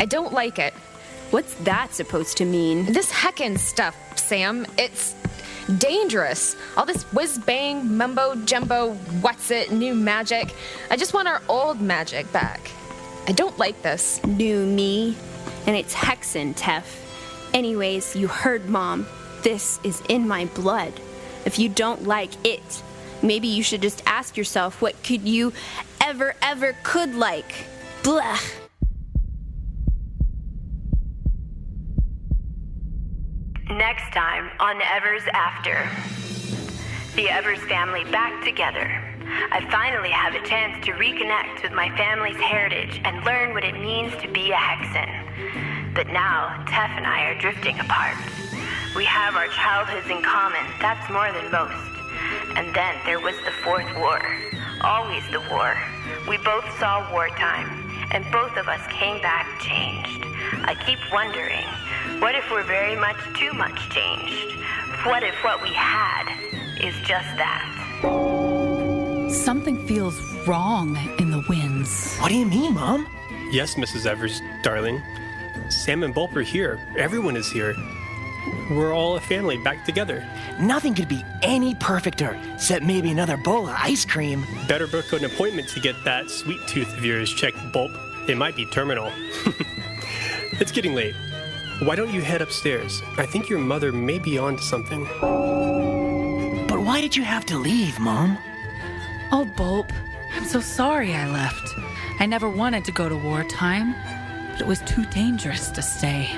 I don't like it. What's that supposed to mean? This heckin' stuff, Sam. It's dangerous. All this whiz-bang, mumbo-jumbo, what's-it, new magic. I just want our old magic back. I don't like this. New me? And it's hexen, Tef. Anyways, you heard Mom. This is in my blood. If you don't like it, maybe you should just ask yourself, what could you ever could like? Blah. Next time on Evers After. The Evers family back together. I finally have a chance to reconnect with my family's heritage and learn what it means to be a Hexen. But now, Tef and I are drifting apart. We have our childhoods in common, that's more than most. And then there was the Fourth War. Always the war. We both saw wartime, and both of us came back changed. I keep wondering, what if we're very much too much changed? What if what we had is just that? Something feels wrong in the winds. What do you mean, Mom? Yes, Mrs. Evers, darling. Sam and Bulp are here. Everyone is here. We're all a family back together. Nothing could be any perfecter, except maybe another bowl of ice cream. Better book an appointment to get that sweet tooth of yours checked, Bulp. It might be terminal. It's getting late. Why don't you head upstairs? I think your mother may be on to something. But why did you have to leave, Mom? Oh, Bulp, I'm so sorry I left. I never wanted to go to wartime, but it was too dangerous to stay.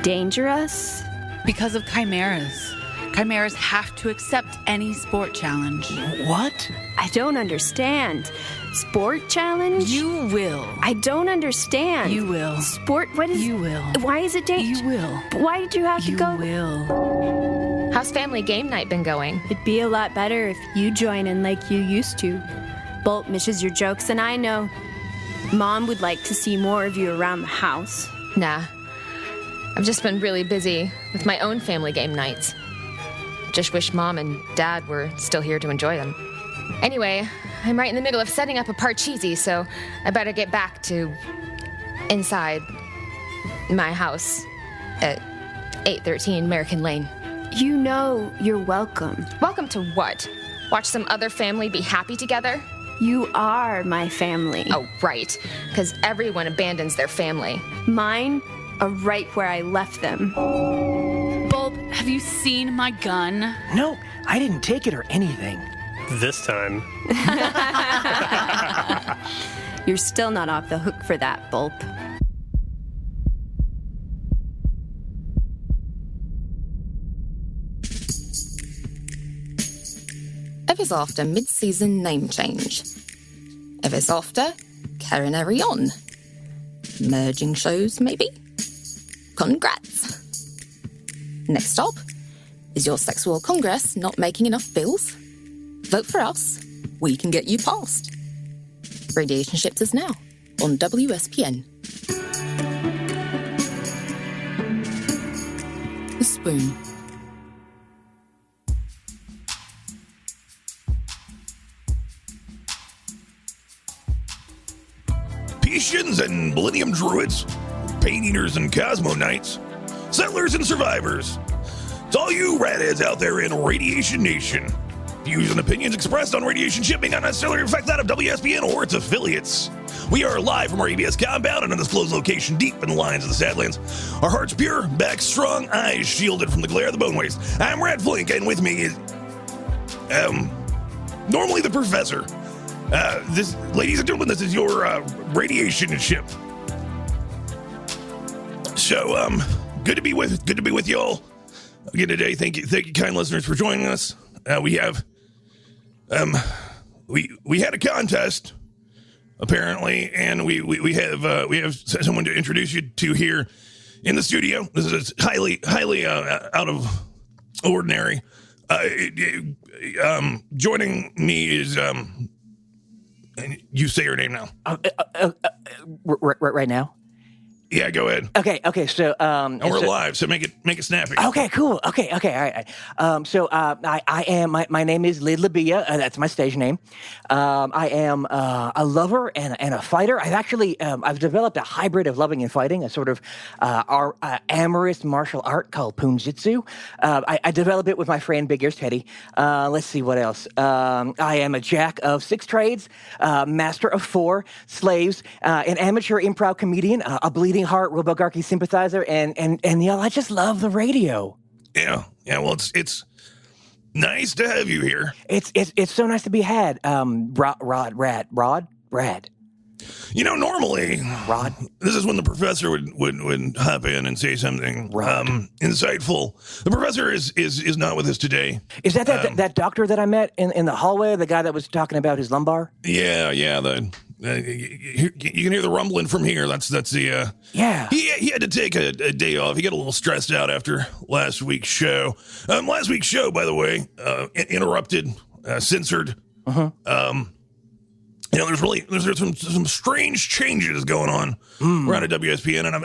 Dangerous? Because of chimeras. Chimeras have to accept any sport challenge. What? I don't understand. Sport challenge? You will. I don't understand. You will. Sport? What is... You will. Why is it dangerous? You will. Why did you have to go? You will. How's family game night been going? It'd be a lot better if you join in like you used to. Bolt misses your jokes, and I know Mom would like to see more of you around the house. Nah. I've just been really busy with my own family game nights. Just wish Mom and Dad were still here to enjoy them. Anyway, I'm right in the middle of setting up a parcheesi, so I better get back to inside my house at 813 American Lane. You know you're welcome. Welcome to what? Watch some other family be happy together? You are my family. Oh, right. Because everyone abandons their family. Mine are right where I left them. Bulb, have you seen my gun? No, I didn't take it or anything. This time. You're still not off the hook for that, Bulb. Ever's after mid-season name change. Ever's after Carry On. Merging shows, maybe? Congrats. Next up, is your sexual congress not making enough bills? Vote for us. We can get you passed. Radiation Ships is now on WSPN. The Spoon. Patians and Millennium Druids, Pain Eaters and Cosmo Knights, Settlers and Survivors. To all you radheads out there in Radiation Nation, views and opinions expressed on Radiation Ship may not necessarily reflect that of WSPN or its affiliates. We are live from our ABS compound in an undisclosed location deep in the lines of the Sadlands. Our hearts pure, backs strong, eyes shielded from the glare of the bone waste. I'm Radd Flink, and with me is, normally the Professor. This, ladies and gentlemen, this is your Radiation Ship. So, good to be with y'all again today. Thank you, kind listeners, for joining us. We have had a contest apparently, and we have someone to introduce you to here in the studio. This is highly out of ordinary. Joining me is you say your name now. Right now? Yeah, go ahead. Okay. So, And we're live, so make it snappy. Okay, cool. Okay, all right. So, I am. My name is Lidd LaBiia. That's my stage name. I am a lover and a fighter. I've developed a hybrid of loving and fighting, a sort of amorous martial art called Punjitsu. I developed it with my friend Big Ears Teddy. Let's see what else. I am a jack of 6 trades, master of 4, slaves, an amateur improv comedian, a bleeding heart Robogarchy sympathizer, and I just love the radio. Yeah. Well, it's nice to have you here. It's so nice to be had. Radd. Normally, Rod. This is when the professor would hop in and say something insightful. The professor is not with us today. Is that that doctor that I met in the hallway? The guy that was talking about his lumbar? Yeah. You can hear the rumbling from here. That's the yeah. He had to take a day off. He got a little stressed out after last week's show. Last week's show, by the way, interrupted, censored. There's some strange changes going on around at WSPN, and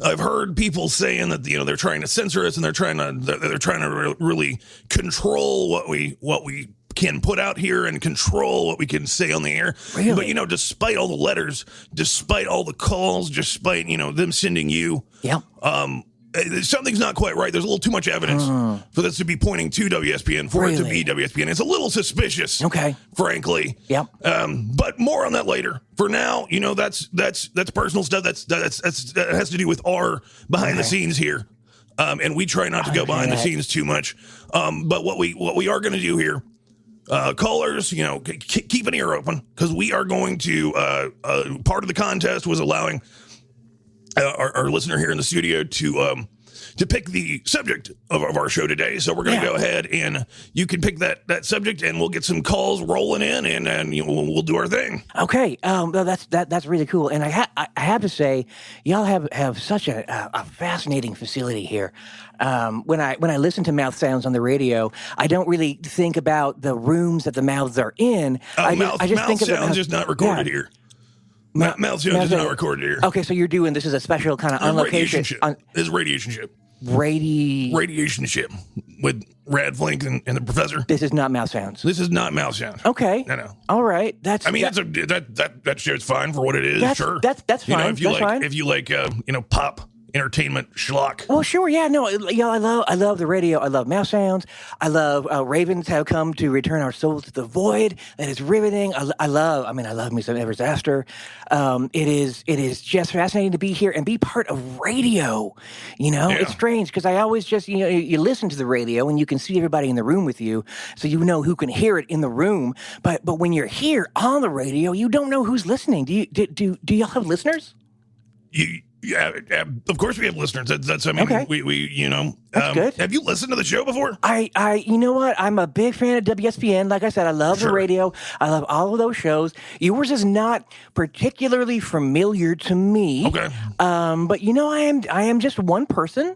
I've heard people saying that they're trying to censor us and they're trying to really control what we can put out here and control what we can say on the air. Really? But despite all the letters, despite all the calls, despite them sending you, something's not quite right. There's a little too much evidence for this to be pointing to WSPN, for it to be WSPN. It's a little suspicious, frankly. Yep. But more on that later. For now, that's personal stuff. That has to do with our behind the scenes here, and we try not to go behind the scenes too much. But what we are going to do here, callers, keep an ear open, because we are going to. Part of the contest was allowing our listener here in the studio to pick the subject of our show today. So we're going to go ahead and you can pick that subject, and we'll get some calls rolling in, and we'll do our thing. Okay. That's really cool. And I have to say, y'all have such a fascinating facility here. When I listen to mouth sounds on the radio, I don't really think about the rooms that the mouths are in. Mouth sounds is not recorded here. Mouth sounds is not recorded here. Okay, so you're doing this is a special kind of on location. This is radiationship. Radiationship with Radd Flink and the professor. This is not mouth sounds. This is not mouth sounds. Okay. No. All right. That show's fine for what it is. Sure. That's fine. If you like pop entertainment schlock. Well, sure, yeah, no, I love the radio. I love mouse sounds. I love ravens have come to return our souls to the void. That is riveting. I love me some Evers Aster. It is just fascinating to be here and be part of radio. It's strange because I always just you listen to the radio and you can see everybody in the room with you, so you know who can hear it in the room. But when you're here on the radio, you don't know who's listening. Do y'all have listeners? Yeah, of course we have listeners. Okay. We That's good. Have you listened to the show before? You know what? I'm a big fan of WSPN. Like I said, I love the radio. I love all of those shows. Yours is not particularly familiar to me. Okay. But I am just one person.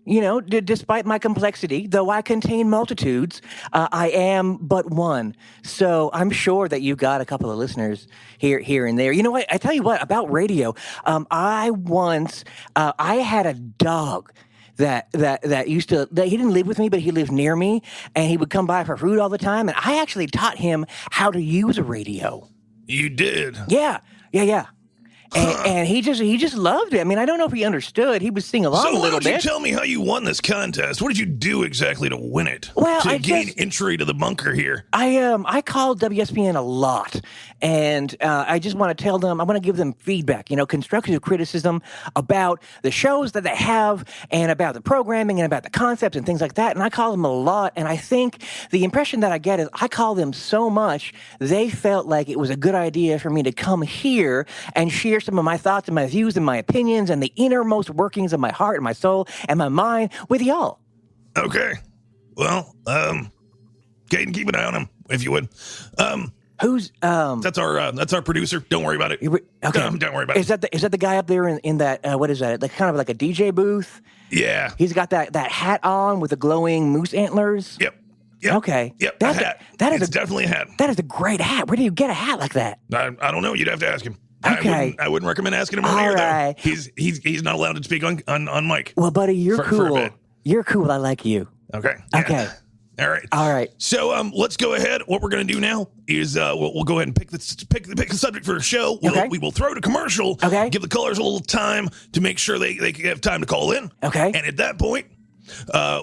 Despite my complexity, though I contain multitudes, I am but one. So I'm sure that you got a couple of listeners here and there. You know what? I tell you what about radio. I had a dog that he didn't live with me, but he lived near me, and he would come by for food all the time. And I actually taught him how to use a radio. You did? Yeah. And he just loved it. I mean, I don't know if he understood. He would sing along a little bit. So why don't you tell me how you won this contest? What did you do exactly to win it? Well, to gain entry to the bunker here. I called WSPN a lot, and I just want to tell them, I want to give them feedback, constructive criticism about the shows that they have and about the programming and about the concepts and things like that. And I call them a lot, and I think the impression that I get is I call them so much, they felt like it was a good idea for me to come here and share some of my thoughts and my views and my opinions and the innermost workings of my heart and my soul and my mind with y'all. Okay. Well, Caden, keep an eye on him, if you would. Who's That's our producer. Don't worry about it. Okay. Don't worry about it. Is that the guy up there in that what is that? Like kind of like a DJ booth? Yeah. He's got that hat on with the glowing moose antlers. Yep. Okay. Yep. That's hat. That is definitely a hat. That is a great hat. Where do you get a hat like that? I don't know. You'd have to ask him. Okay. I wouldn't recommend asking him on All air, right. though. He's not allowed to speak on mic. Well, buddy, you're for a cool. bit. You're cool. I like you. Okay. Okay. All right. All right. So let's go ahead. What we're going to do now is we'll go ahead and pick the subject for the show. We will throw to commercial. Okay. Give the callers a little time to make sure they have time to call in. Okay. And at that point,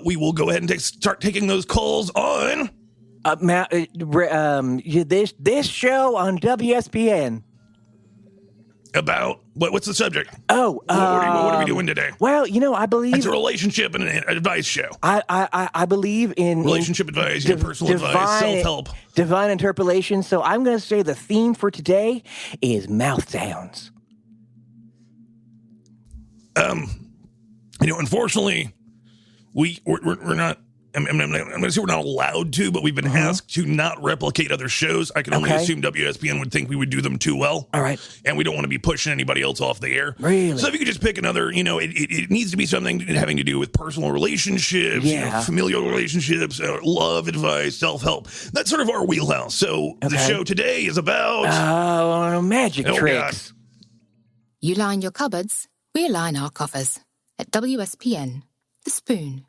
we will go ahead and start taking those calls on. This show on WSPN. About what's the subject? Oh, what are we doing today? Well, I believe It's a relationship and an advice show. I believe in Relationship advice, personal advice, self-help, divine interpolation. So I'm going to say the theme for today is mouth sounds. Unfortunately, we're not. I'm going to say we're not allowed to, but we've been asked to not replicate other shows. I can only assume WSPN would think we would do them too well. All right. And we don't want to be pushing anybody else off the air. Really? So if you could just pick another, it needs to be something having to do with personal relationships, familial relationships, love, advice, self-help. That's sort of our wheelhouse. So the show today is about... magic tricks. God. You line your cupboards, we line our coffers. At WSPN, The Spoon.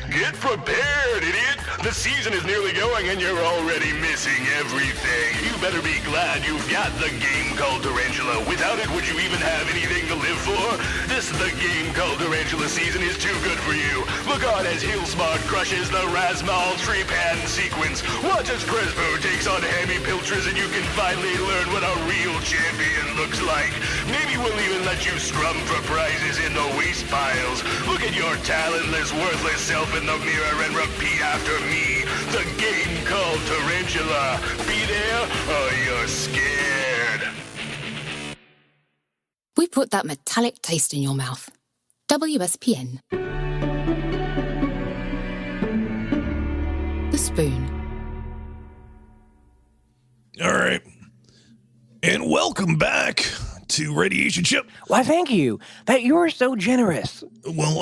Get prepared, idiot! The season is nearly going and you're already missing everything. You better be glad you've got the game called Tarantula. Without it, would you even have anything to live for? The game called Tarantula season is too good for you. Look on as Hillsmart crushes the Razmal Treepan sequence. Watch as Crespo takes on Hammy Piltras and you can finally learn what a real champion looks like. Maybe we'll even let you scrum for prizes in the waste piles. Look at your talentless, worthless self in the mirror and repeat after me. The game called Tarantula. Be there or you're scared. We put that metallic taste in your mouth. WSPN. The Spoon. All right. And welcome back to Radiation Ship. Why, thank you. You are so generous. Well,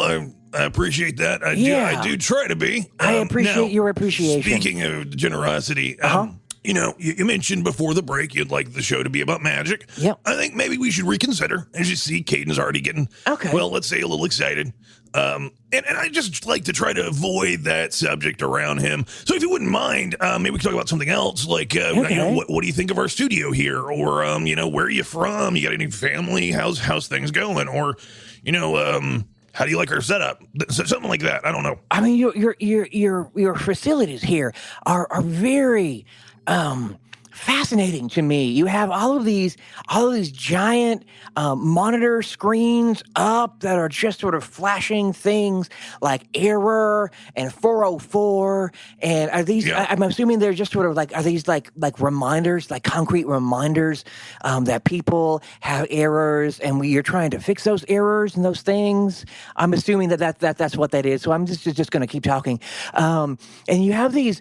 I appreciate that. I do try to be. I appreciate your appreciation. Speaking of generosity, you mentioned before the break you'd like the show to be about magic. Yep. I think maybe we should reconsider. As you see, Caden's already getting, well, let's say a little excited. And I just like to try to avoid that subject around him. So if you wouldn't mind, maybe we could talk about something else, like what do you think of our studio here, or where are you from? You got any family? How's things going? Or how do you like our setup? Something like that. I don't know. I mean, your facilities here are very fascinating to me. You have all of these giant monitor screens up that are just sort of flashing things like error and 404. And are these? Yeah. I'm assuming they're just sort of like, are these like reminders, like concrete reminders that people have errors, and you're trying to fix those errors and those things. I'm assuming that's what that is. So I'm just going to keep talking. And you have these.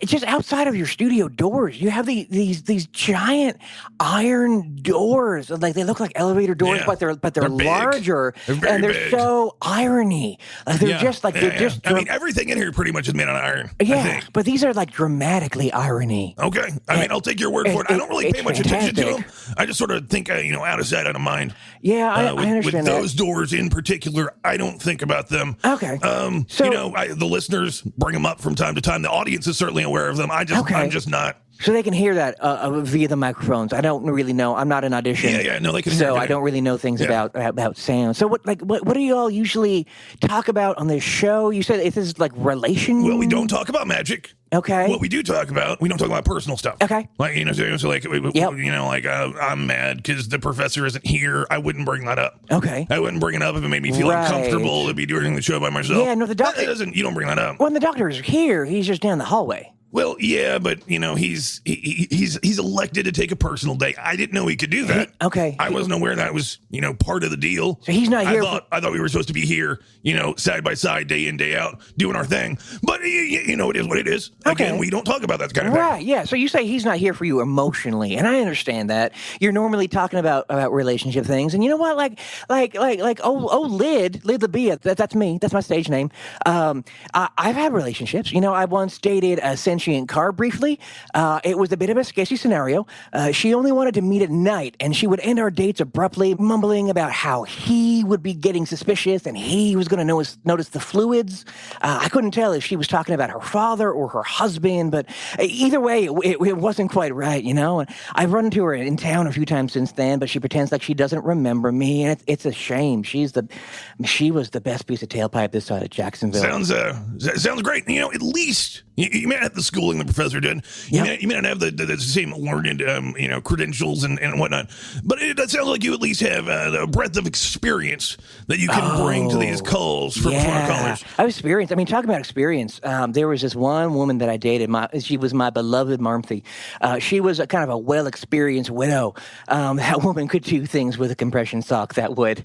Just outside of your studio doors, you have these giant iron doors. Like they look like elevator doors, but they're larger, and they're big. So irony. Like they're just like they're just. I mean, everything in here pretty much is made out of iron. Yeah, I think. but these are like dramatically irony. Okay, I mean, I'll take your word for it. I don't really pay much attention to them. I just sort of think, out of sight, out of mind. Yeah, I understand with that. those doors in particular, I don't think about them. Okay. So the listeners bring them up from time to time. The audience is certainly aware of them. I'm just not. So they can hear that via the microphones. I don't really know. I'm not in audition. Yeah, no, they can hear So it. I don't really know things about sound. So what do you all usually talk about on this show? You said this is like relation. Well, we don't talk about magic. Okay. What we do talk about, we don't talk about personal stuff. Okay. Like, I'm mad because the professor isn't here. I wouldn't bring that up. Okay. I wouldn't bring it up if it made me feel uncomfortable to be doing the show by myself. Yeah, no, the doctor you don't bring that up. When the doctor is here, he's just down the hallway. Well, yeah, but he's elected to take a personal day. I didn't know he could do that. Okay. I wasn't aware that was part of the deal. So he's not here. I thought we were supposed to be here, side by side, day in, day out, doing our thing. But it is what it is. Okay. Again, we don't talk about that kind of thing. Right. Yeah. So you say he's not here for you emotionally, and I understand that. You're normally talking about relationship things, and you know what? Lidd LaBiia. That's me. That's my stage name. I've had relationships. I once dated a sentient car briefly. It was a bit of a sketchy scenario. She only wanted to meet at night, and she would end our dates abruptly, mumbling about how he would be getting suspicious and he was going to notice the fluids. I couldn't tell if she was talking about her father or her husband, but either way, it wasn't quite right, you know? And I've run into her in town a few times since then, but she pretends like she doesn't remember me, and it's a shame. She was the best piece of tailpipe this side of Jacksonville. Sounds great. You know, at least you may not have the schooling the professor did. You may not have the same learned, credentials and whatnot. But it sounds like you at least have a breadth of experience that you can bring to these calls for callers. I have experience. I mean, talk about experience. There was this one woman that I dated. She was my beloved Marmthy. She was a kind of a well-experienced widow. That woman could do things with a compression sock that would,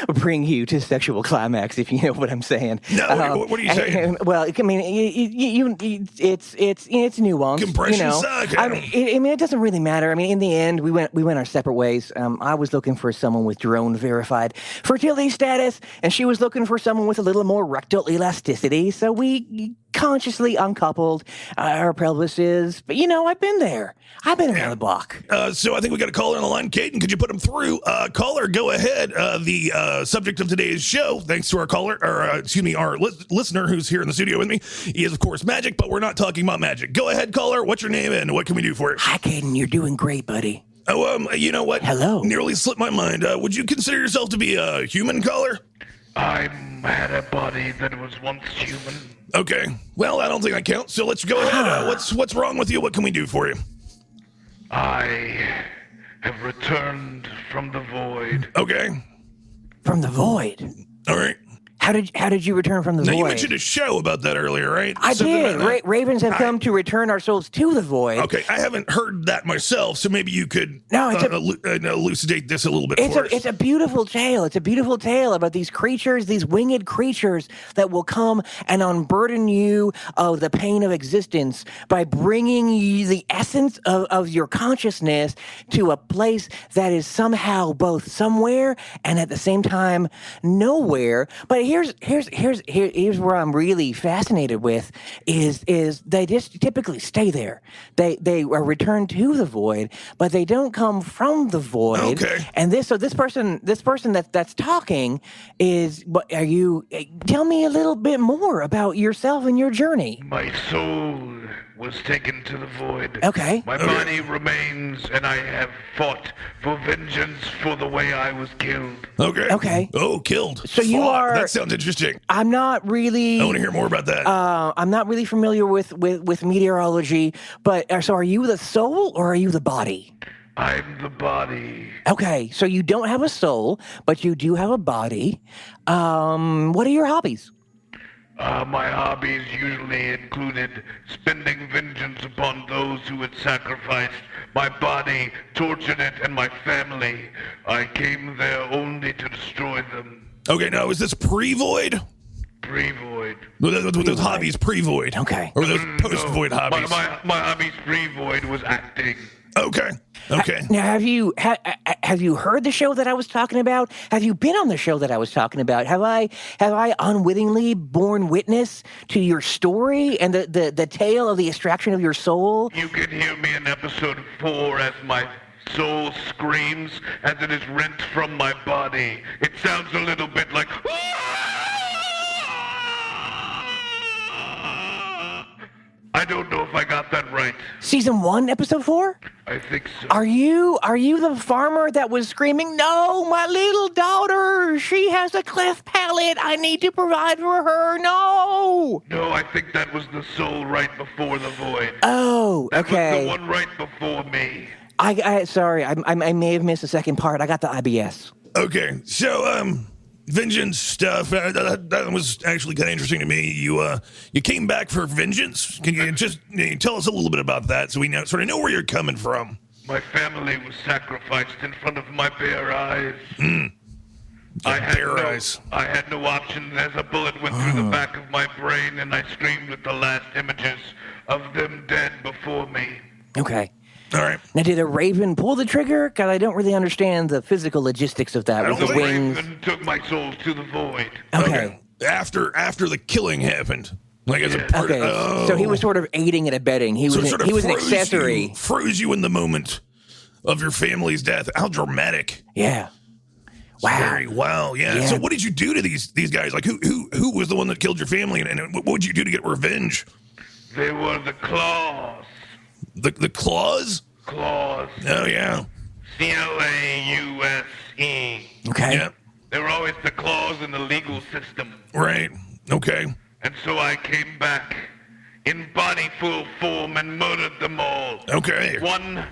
bring you to sexual climax, if you know what I'm saying. No, what are you saying? Well, I mean, it's nuanced. Compression sock. I mean, it doesn't really matter. I mean, in the end, we went our separate ways. I was looking for someone with drone verified fertility status, and she was looking for someone with a little more rectal elasticity. So we consciously uncoupled our pelvises. But I've been there. I've been around the block. So I think we got a caller on the line. Caden, could you put him through? Caller, go ahead. The subject of today's show, thanks to our caller, our listener who's here in the studio with me, he is, of course, magic, but we're not talking about magic. Go ahead, caller. What's your name and what can we do for you? Hi, Caden. You're doing great, buddy. Oh, you know what? Hello. Nearly slipped my mind. Would you consider yourself to be a human, caller? I had a body that was once human. Okay. Well, I don't think I count, so let's go ahead. What's wrong with you? What can we do for you? I have returned from the void. Okay. From the void? All right. How did you return from the void? You mentioned a show about that earlier, right? I did. Ravens have come to return our souls to the void. Okay, I haven't heard that myself, so maybe you could elucidate this a little bit for us. It's a beautiful tale. It's a beautiful tale about these creatures, these winged creatures that will come and unburden you of the pain of existence by bringing you the essence of your consciousness to a place that is somehow both somewhere and at the same time nowhere. But here's where I'm really fascinated with is they just typically stay there. They are returned to the void, but they don't come from the void. Okay. And this person that's talking is. What are you? Tell me a little bit more about yourself and your journey. My soul was taken to the void. Okay. My body remains, and I have fought for vengeance for the way I was killed. Okay. Oh, killed. So you are. That sounds interesting. I'm not really. I want to hear more about that. I'm not really familiar with meteorology, but so are you the soul or are you the body? I'm the body. Okay, so you don't have a soul, but you do have a body. What are your hobbies? My hobbies usually included spending vengeance upon those who had sacrificed my body, tortured it, and my family. I came there only to destroy them. Okay, now is this pre-void? Pre-void. With those hobbies pre-void. Okay. Or those post-void hobbies. My hobbies pre-void was acting. Okay. Now, have you heard the show that I was talking about? Have you been on the show that I was talking about? Have I unwittingly borne witness to your story and the tale of the extraction of your soul? You can hear me in episode 4 as my soul screams as it is rent from my body. It sounds a little bit like. I don't know if I got that right. Season 1, episode 4? I think so. Are you the farmer that was screaming, "No, my little daughter, she has a cleft palate. I need to provide for her. No." No, I think that was the soul right before the void. Oh, That okay. was the one right before me. Sorry, I may have missed the second part. I got the IBS. Okay, so vengeance stuff. That was actually kind of interesting to me. You came back for vengeance. Can you just tell us a little bit about that so we sort of know where you're coming from? My family was sacrificed in front of my bare eyes. I had no option as a bullet went through the back of my brain, and I screamed at the last images of them dead before me. Okay. All right. Now, did a raven pull the trigger? Because I don't really understand the physical logistics of that with the wings. Raven took my soul to the void. Okay. After the killing happened. Like as a part Okay, of, so he was sort of aiding and abetting. He was sort of he was an froze accessory. Froze you in the moment of your family's death. How dramatic. Yeah. Wow. Wow. Yeah. Yeah. So what did you do to these guys? Like who was the one that killed your family, and what would you do to get revenge? They were the claws. The claws? Claws. Oh yeah. CLAUSE. Okay. Yeah. They were always the claws in the legal system. Right. Okay. And so I came back in body full form and murdered them all. Okay. One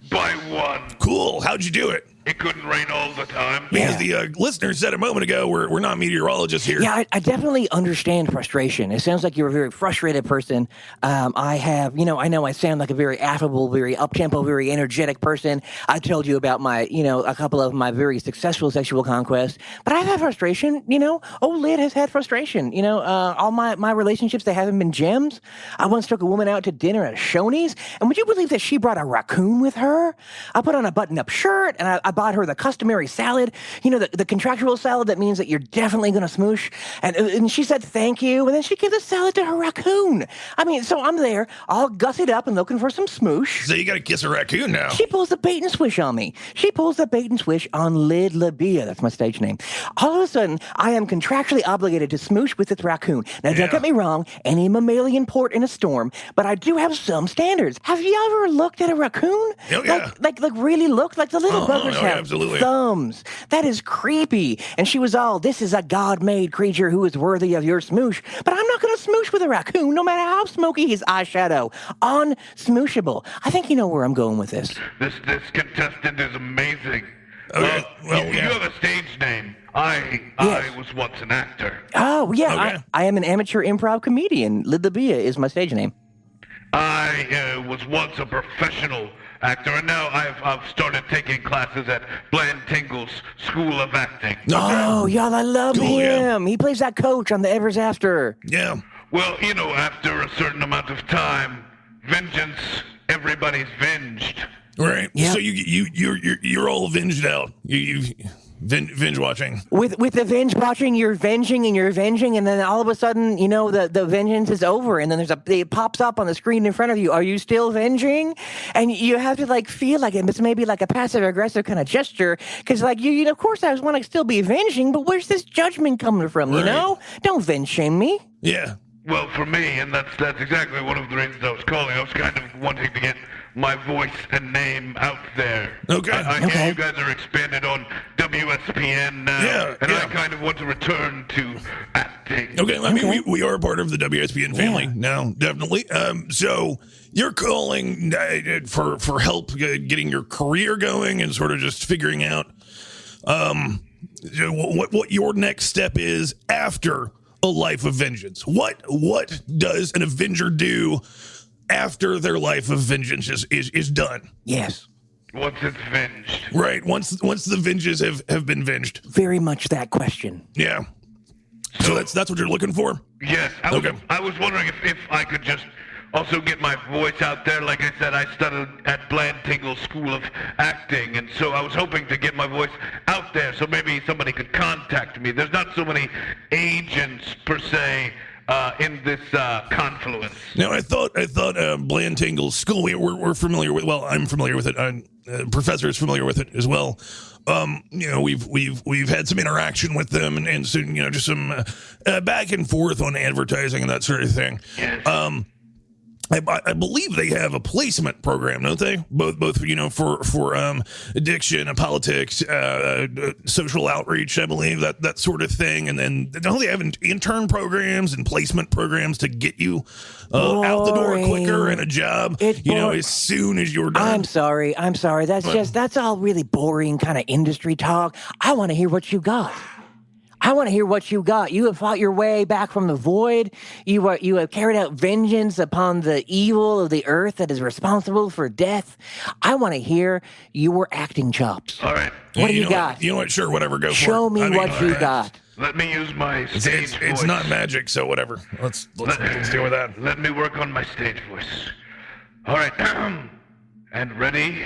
by one. Cool. How'd you do it? It couldn't rain all the time. Because the listener said a moment ago, we're not meteorologists here. Yeah, I definitely understand frustration. It sounds like you're a very frustrated person. I know I sound like a very affable, very up-tempo, very energetic person. I told you about my, a couple of my very successful sexual conquests, but I've had frustration, Old Lidd has had frustration. All my relationships, they haven't been gems. I once took a woman out to dinner at Shoney's, and would you believe that she brought a raccoon with her? I put on a button-up shirt, and I bought her the customary salad, the contractual salad that means that you're definitely going to smoosh. And she said thank you, and then she gave the salad to her raccoon. I mean, so I'm there, all gussied up and looking for some smoosh. So you got to kiss a raccoon now. She pulls the bait and swish on me. She pulls the bait and swish on Lidd LaBiia. That's my stage name. All of a sudden, I am contractually obligated to smoosh with this raccoon. Now, don't get me wrong, any mammalian port in a storm, but I do have some standards. Have you ever looked at a raccoon? Oh, yeah. Like really looked? Like the little buggers have absolutely. thumbs. That is creepy. And she was all, this is a God-made creature who is worthy of your smoosh. But I'm not going to smoosh with a raccoon, no matter how smoky his eyeshadow. Unsmooshable. I think you know where I'm going with this. This contestant is amazing. Okay. Well, you yeah. have a stage name. I was once an actor. Oh, yeah. Okay. I am an amateur improv comedian. Lidd LaBiia is my stage name. I was once a professional actor, and now I've started taking classes at Bland Tingle's School of Acting. Oh, y'all, I love Cool, yeah. him. He plays that coach on the Evers After. Yeah. Well, after a certain amount of time, vengeance, everybody's venged. Right. Yeah. So you're all venged out. You binge watching. With the binge watching, you're venging, and then all of a sudden, the vengeance is over, and then it pops up on the screen in front of you. Are you still venging? And you have to feel like it. It's maybe like a passive aggressive kind of gesture, because you of course I want to still be venging, but where's this judgment coming from? Right. Don't venge shame me. Yeah. Well, for me, and that's exactly one of the reasons I was calling. I was kind of wanting to get my voice and name out there. Okay. I hear you guys are expanded on WSPN now, I kind of want to return to acting. Okay. I mean, we are part of the WSPN family now, definitely. So you're calling for help getting your career going and sort of just figuring out what your next step is after a life of vengeance. What does an Avenger do after their life of vengeance is done? Yes. Once it's venged. Right. Once the venges have been venged. Very much that question. Yeah. So that's what you're looking for? Yes. I was wondering if I could just also get my voice out there. Like I said, I studied at Bland Tingle School of Acting, and so I was hoping to get my voice out there so maybe somebody could contact me. There's not so many agents, per se, in this confluence. Now, I thought Bland Tingle School, we're familiar with. Well, I'm familiar with it. Professor is familiar with it as well. We've had some interaction with them, and so just some back and forth on advertising and that sort of thing. Yes. I believe they have a placement program, don't they? Both for addiction and politics, social outreach. I believe that sort of thing, and then don't they have intern programs and placement programs to get you out the door quicker and a job? As soon as you're done. I'm sorry. That's all really boring kind of industry talk. I want to hear what you got. You have fought your way back from the void. You have carried out vengeance upon the evil of the earth that is responsible for death. I want to hear your acting chops. All right. What do you got? You know what? Sure, whatever. Go for it. Show me what you got. Let me use my stage voice. It's not magic, so whatever. Let's deal with that. Let me work on my stage voice. All right. And ready?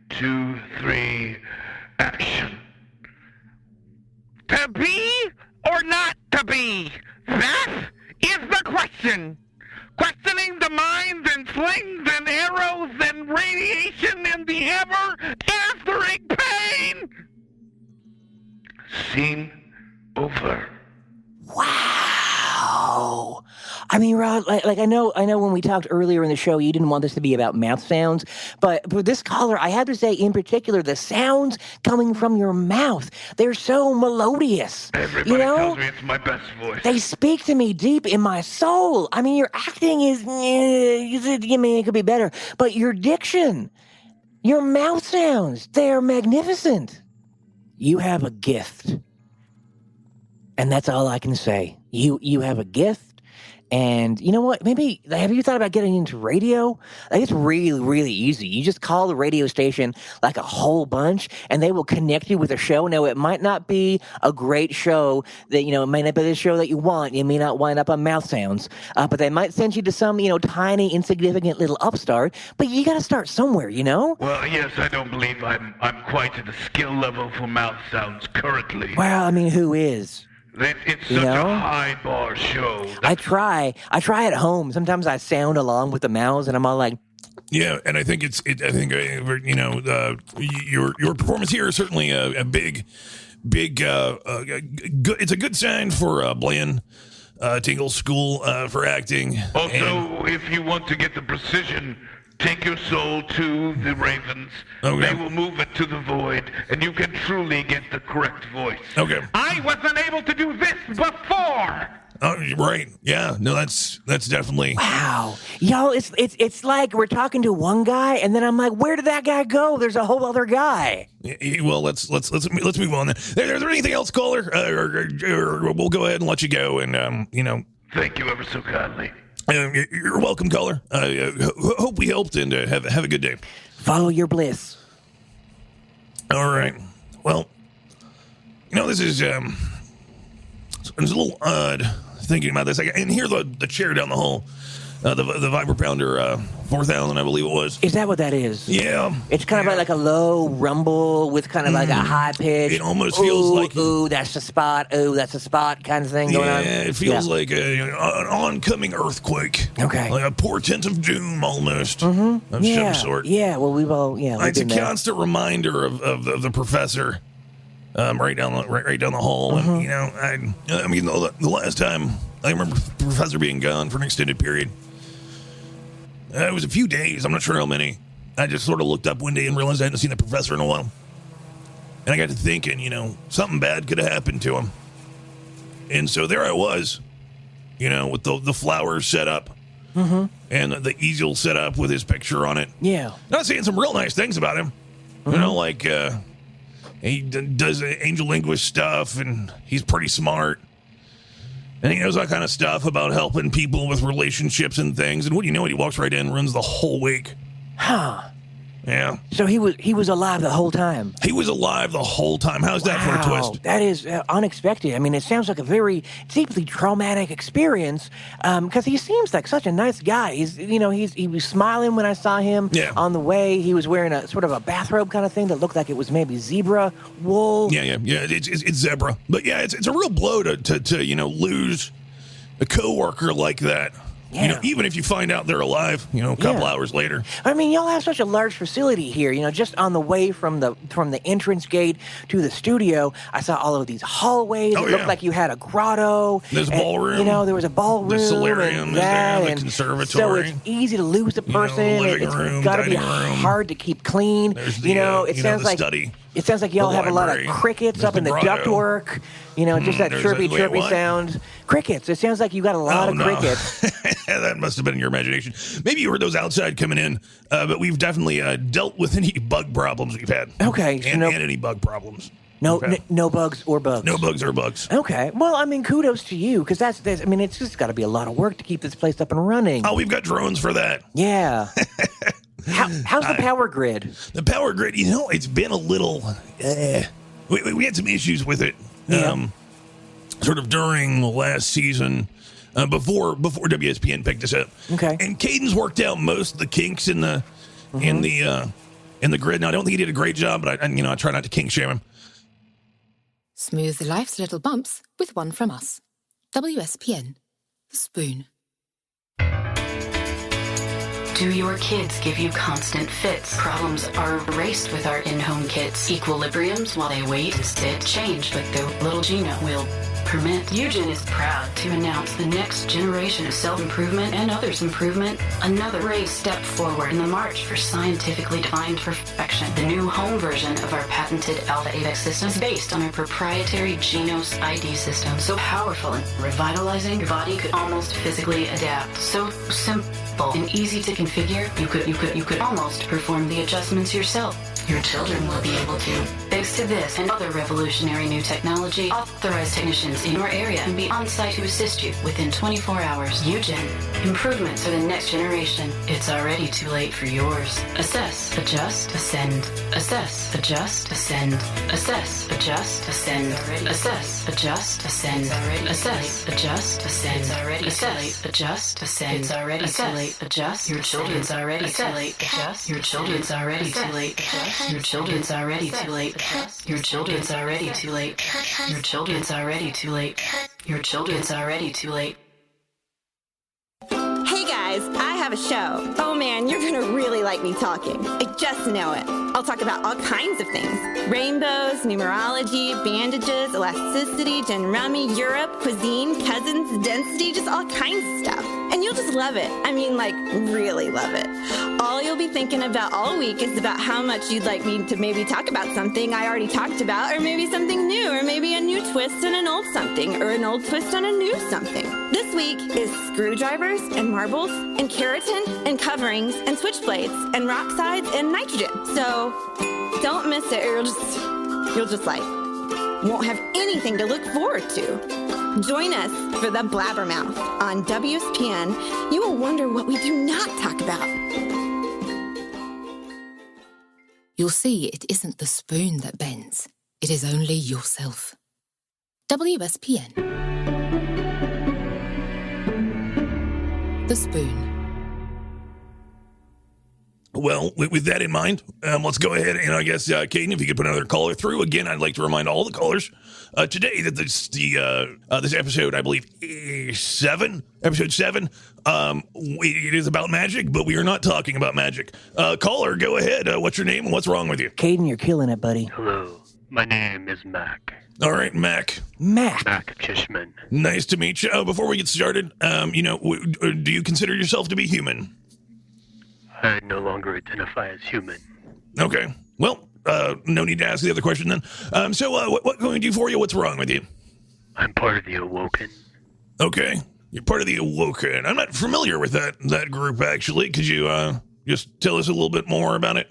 2, 3, action. To be or not to be? That is the question. Questioning the minds and slings and arrows and radiation and the ever-answering pain. Scene over. Wow. I mean, Rod, like I know when we talked earlier in the show, you didn't want this to be about mouth sounds, but for this caller, I have to say in particular, the sounds coming from your mouth, they're so melodious. Everybody tells me it's my best voice. They speak to me deep in my soul. I mean, your acting is, it could be better, but your diction, your mouth sounds, they're magnificent. You have a gift. And that's all I can say. You have a gift. And you know what? Maybe, have you thought about getting into radio? Like, it's really, really easy. You just call the radio station like a whole bunch, and they will connect you with a show. Now, it might not be a great show that, it might not be the show that you want. You may not wind up on mouth sounds, but they might send you to some, tiny, insignificant little upstart. But you got to start somewhere, Well, yes, I don't believe I'm quite at the skill level for mouth sounds currently. Well, I mean, who is? It's such a high bar show. I try at home. Sometimes I sound along with the mouths, and I'm all like, yeah. And I think your performance here is certainly a big, good. It's a good sign for Blaine Tingle School for acting. Also, if you want to get the precision, take your soul to the ravens. Okay. They will move it to the void, and you can truly get the correct voice. Okay. I wasn't able to do this before. Oh, right. Yeah. No, that's definitely. wow, yo, it's like we're talking to one guy, and then I'm like, where did that guy go? There's a whole other guy. Well, let's move on then. Is there anything else, caller? Or we'll go ahead and let you go. And Thank you ever so kindly. You're welcome, caller. Hope we helped, and have a good day. Follow your bliss. All right. Well, this is it's a little odd thinking about this. I can hear the chair down the hall. The Viber Pounder 4000, I believe it was. Is that what that is? Yeah. It's kind of like a low rumble with kind of like a high pitch. It almost feels like... Ooh, that's the spot. Ooh, that's the spot kind of thing going on. Yeah, it feels like an oncoming earthquake. Okay. Like a portent of doom, almost, of some sort. Yeah, well, we've all... It's a constant reminder of the professor right down the hall. And, the last time I remember the professor being gone for an extended period, it was a few days. I'm not sure how many. I just sort of looked up one day and realized I hadn't seen the professor in a while. And I got to thinking, something bad could have happened to him. And so there I was, with the flowers set up and the easel set up with his picture on it. Yeah. Not saying some real nice things about him. Like he does angel linguist stuff, and he's pretty smart. And he knows that kind of stuff about helping people with relationships and things. And what do you know? He walks right in and runs the whole week. Huh. Yeah. So he was alive the whole time. He was alive the whole time. How's that for a twist? That is unexpected. I mean, it sounds like a very deeply traumatic experience. Because he seems like such a nice guy. He was smiling when I saw him on the way. He was wearing a sort of a bathrobe kind of thing that looked like it was maybe zebra wool. Yeah. It's zebra, but yeah, it's a real blow to lose a coworker like that. Yeah. Even if you find out they're alive, a couple hours later. I mean, y'all have such a large facility here. Just on the way from the entrance gate to the studio, I saw all of these hallways. It looked like you had a grotto. There's a ballroom. There was a ballroom. The solarium is there, the conservatory. So it's easy to lose a person. The living room, it's got to be dining room. hard to keep clean. There's the, sounds the like study. It sounds like y'all The have a lot of library. crickets There's up in the grotto. ductwork. Just that chirpy what? sound. Crickets. It sounds like you got a lot of crickets. That must have been in your imagination. Maybe you heard those outside coming in, but we've definitely dealt with any bug problems we've had. Okay. And any bug problems. No bugs or bugs. No bugs or bugs. Okay. Well, I mean, kudos to you, because it's just got to be a lot of work to keep this place up and running. Oh, we've got drones for that. Yeah. How's the power grid? The power grid, it's been a little... we had some issues with it. Sort of during the last season, before WSPN picked us up. Okay. And Caden's worked out most of the kinks in the grid. Now, I don't think he did a great job, but I try not to kink shame him. Smooth life's little bumps with one from us. WSPN. The spoon. Do your kids give you constant fits? Problems are erased with our in-home kits. Equilibriums while they wait and sit change, but their little Gino will permit. Eugen is proud to announce the next generation of self-improvement and others' improvement. Another brave step forward in the march for scientifically defined perfection. The new home version of our patented Alpha AVEX system is based on our proprietary Genos ID system. So powerful and revitalizing, your body could almost physically adapt. So simple and easy to configure, you could almost perform the adjustments yourself. Your children will be able to. Thanks to this and other revolutionary new technology, authorized technicians in your area can be on site to assist you within 24 hours. Eugen, improvements for the next generation. It's already too late for yours. Assess, adjust, ascend. Assess, adjust, ascend. Assess, adjust, ascend. Assess, adjust, ascend. Assess, adjust, ascend. Assess, adjust, ascend. It's already too late. Adjust. Your children's already too late. Adjust. Your children's already too late. Adjust. Your children's already too late. Your children's already too late. Your children's already too late. Your children's already too late. Hey guys, I have a show. Oh man, you're gonna really like me talking. I just know it. I'll talk about all kinds of things. Rainbows, numerology, bandages, elasticity, gin rummy, Europe, cuisine, cousins, density, just all kinds of stuff. And you'll just love it. I mean, like, really love it. All you'll be thinking about all week is about how much you'd like me to maybe talk about something I already talked about, or maybe something new, or maybe a new twist on an old something, or an old twist on a new something. This week is screwdrivers and marbles and keratin and coverings and switchblades and rock sides and nitrogen. So don't miss it, or you'll just like won't have anything to look forward to. Join us for the Blabbermouth on WSPN. You will wonder what we do not talk about. You'll see it isn't the spoon that bends. It is only yourself. WSPN. The spoon. Well, with that in mind, let's go ahead and I guess, Caden, if you could put another caller through. Again, I'd like to remind all the callers today that this episode, I believe, is episode 7. It is about magic, but we are not talking about magic. Caller, go ahead. What's your name and what's wrong with you? Caden, you're killing it, buddy. Hello, my name is Mac. All right, Mac. Mac Kishman. Nice to meet you. Before we get started, do you consider yourself to be human? I no longer identify as human. Okay. Well, no need to ask the other question then. So what can we do for you? What's wrong with you? I'm part of the Awoken. Okay. You're part of the Awoken. I'm not familiar with that group, actually. Could you just tell us a little bit more about it?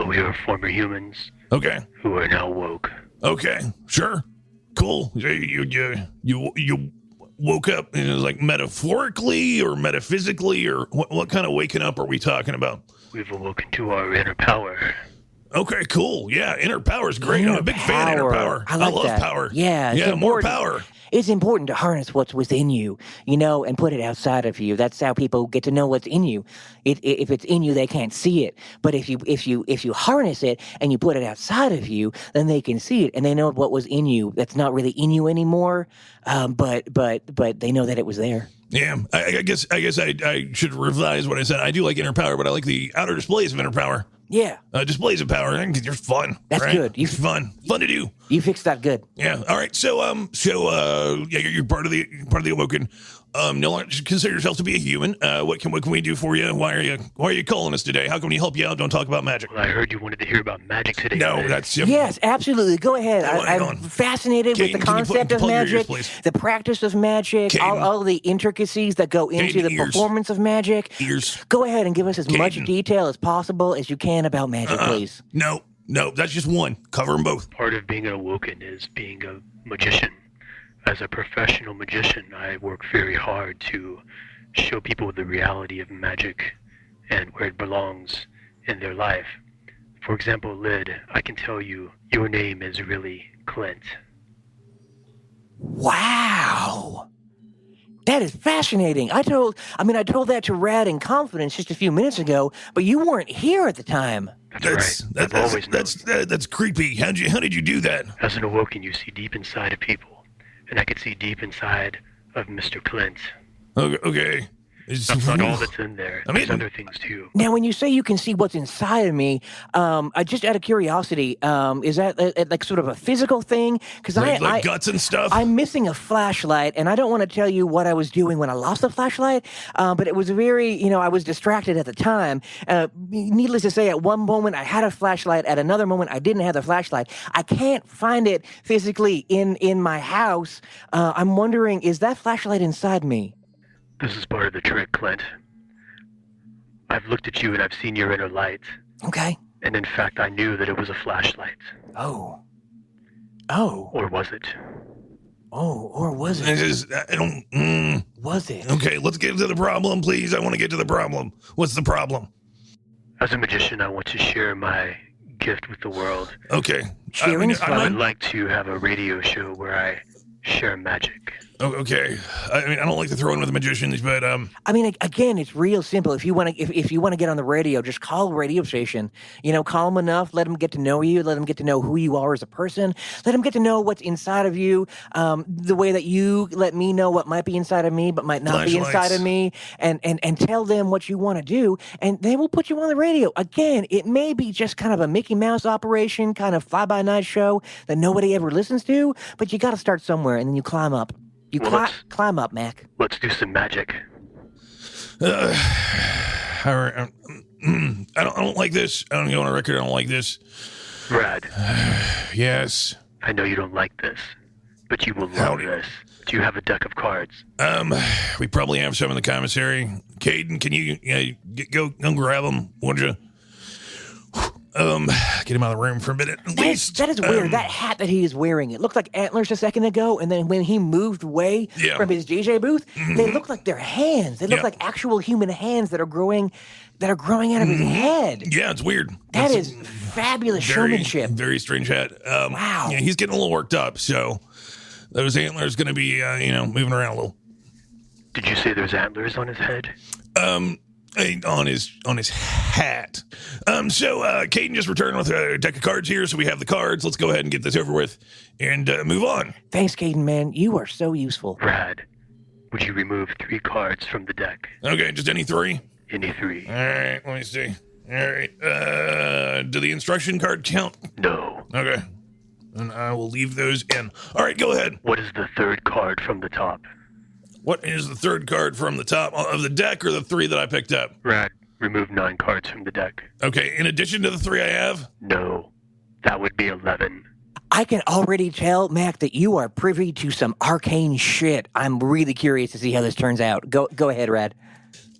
We are former humans. Okay. Who are now woke. Okay. Sure. Cool. You woke up, and it was like metaphorically or metaphysically, or what kind of waking up are we talking about? We've awoken to our inner power. Okay, cool. Yeah, inner power is great. I'm a big fan of inner power. I love love that. power. Yeah, more power. It's important to harness what's within you, and put it outside of you. That's how people get to know what's in you. If it's in you, they can't see it. But if you harness it and you put it outside of you, then they can see it and they know what was in you. That's not really in you anymore. But they know that it was there. Yeah, I guess I should revise what I said. I do like inner power, but I like the outer displays of inner power. Yeah. Displays of power. You're fun. That's right? good. It's fun to do. You fixed that good. Yeah. All right. So you're part of the Awoken. No longer consider yourself to be a human. What can we do for you? Why are you calling us today? How can we help you out? Don't talk about magic. Well, I heard you wanted to hear about magic today. No, that's yes, absolutely. Go ahead. I'm fascinated with the concept of magic, the practice of magic, all the intricacies that go into the performance of magic. Go ahead and give us as much detail as possible as you can about magic, please. No, that's just one. Cover them both. Part of being an Awoken is being a magician. As a professional magician, I work very hard to show people the reality of magic and where it belongs in their life. For example, Lidd, I can tell you your name is really Clint. Wow. That is fascinating. I told that to Radd in confidence just a few minutes ago, but you weren't here at the time. That's right. That's creepy. How did you do that? As an Awoken, you see deep inside of people. And I could see deep inside of Mr. Clint. Okay. That's not all that's in there. There's other things too. Now, when you say you can see what's inside of me, just out of curiosity, is that like sort of a physical thing? Because like guts and stuff? I'm missing a flashlight, and I don't want to tell you what I was doing when I lost the flashlight, but it was very, I was distracted at the time. Needless to say, at one moment I had a flashlight, at another moment I didn't have the flashlight. I can't find it physically in my house. I'm wondering, is that flashlight inside me? This is part of the trick, Clint. I've looked at you and I've seen your inner light. Okay. And in fact, I knew that it was a flashlight. Oh. Or was it? Oh, or was it? Was it? Okay, let's get to the problem, please. I want to get to the problem. What's the problem? As a magician, I want to share my gift with the world. Okay. I would like to have a radio show where I share magic. Oh, okay. I don't like to throw in with the magicians, but again, it's real simple. If you want to get on the radio, just call a radio station. Call them enough. Let them get to know you. Let them get to know who you are as a person. Let them get to know what's inside of you. The way that you let me know what might be inside of me, but might not be inside of me, and tell them what you want to do, and they will put you on the radio. Again, it may be just kind of a Mickey Mouse operation, kind of fly-by-night show that nobody ever listens to, but you got to start somewhere, and then you climb up. Climb up, Mac. Let's do some magic. All right. I don't like this. I don't go on a record. I don't like this. Radd. Yes. I know you don't like this, but you will love this. Do you have a deck of cards? We probably have some in the commissary. Caden, can you go grab them, would you? Get him out of the room for a minute. At least. That is weird. That hat that he is wearing, it looked like antlers a second ago, and then when he moved away from his DJ booth, they look like they're hands. They look like actual human hands that are growing out of his head. Yeah, it's weird. That is fabulous showmanship. Very strange hat. Wow. Yeah, he's getting a little worked up, so those antlers going to be, moving around a little. Did you say there's antlers on his head? On his hat. So Caden just returned with a deck of cards here, so we have the cards. Let's go ahead and get this over with and move on. Thanks, Caden, man. You are so useful. Radd, would you remove 3 cards from the deck? Okay, just any 3? Any 3. All right, let me see. All right, do the instruction card count? No. Okay. And I will leave those in. All right, go ahead. What is the 3rd card from the top? What is the 3rd card from the top of the deck, or the 3 that I picked up? Radd, remove 9 cards from the deck. Okay, in addition to the 3 I have? No, that would be 11. I can already tell, Mac, that you are privy to some arcane shit. I'm really curious to see how this turns out. Go ahead, Radd.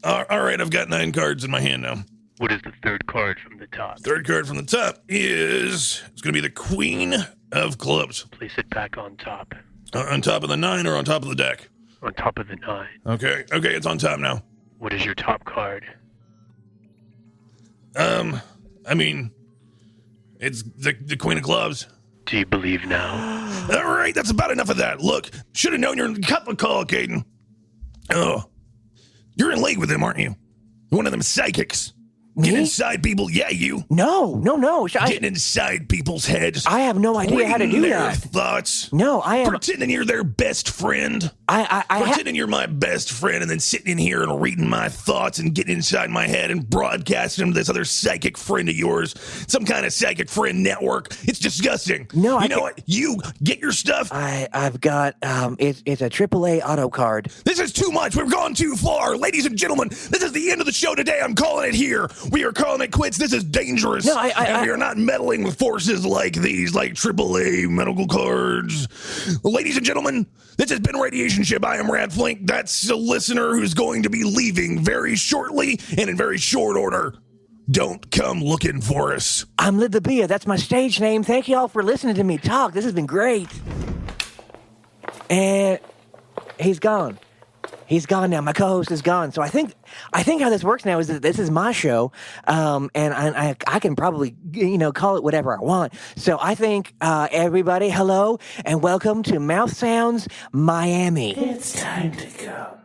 All right, I've got 9 cards in my hand now. What is the 3rd card from the top? 3rd card from the top it's going to be the Queen of Clubs. Place it back on top. On top of the 9 or on top of the deck? On top of the 9. Okay, it's on top now. What is your top card? It's the Queen of Clubs. Do you believe now? All right, that's about enough of that. Look, should have known you're in cup of call, Caden. Oh, you're in league with him, aren't you? You're one of them psychics. Getting inside people, you. No. Getting inside people's heads. I have no idea how to do their that. Thoughts. No, I am. Pretending you're their best friend. Pretending you're my best friend and then sitting in here and reading my thoughts and getting inside my head and broadcasting them to this other psychic friend of yours. Some kind of psychic friend network. It's disgusting. No, you know what? You get your stuff. I've got, it's a AAA auto card. This is too much. We've gone too far. Ladies and gentlemen, this is the end of the show today. I'm calling it here. We are calling it quits. This is dangerous. No, and we are not meddling with forces like these, like AAA medical cards. Ladies and gentlemen, this has been Radiation Ship. I am Radd Flink. That's a listener who's going to be leaving very shortly and in very short order. Don't come looking for us. I'm Lidd LaBiia. That's my stage name. Thank you all for listening to me talk. This has been great. And he's gone. He's gone now. My co-host is gone. So I think how this works now is that this is my show, and I can probably call it whatever I want. So I think everybody, hello and welcome to Mouth Sounds Miami. It's time to go.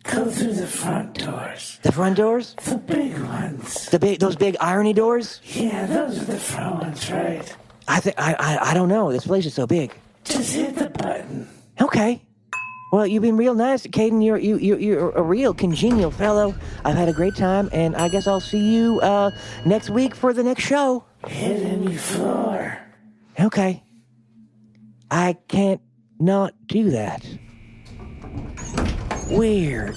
Go through the front doors. The front doors? The big ones. Those big irony doors? Yeah, those are the front ones, right? I don't know. This place is so big. Just hit the button. Okay. Well, you've been real nice, Caden. You're a real congenial fellow. I've had a great time, and I guess I'll see you next week for the next show. Hit any floor. Okay. I can't not do that. Weird.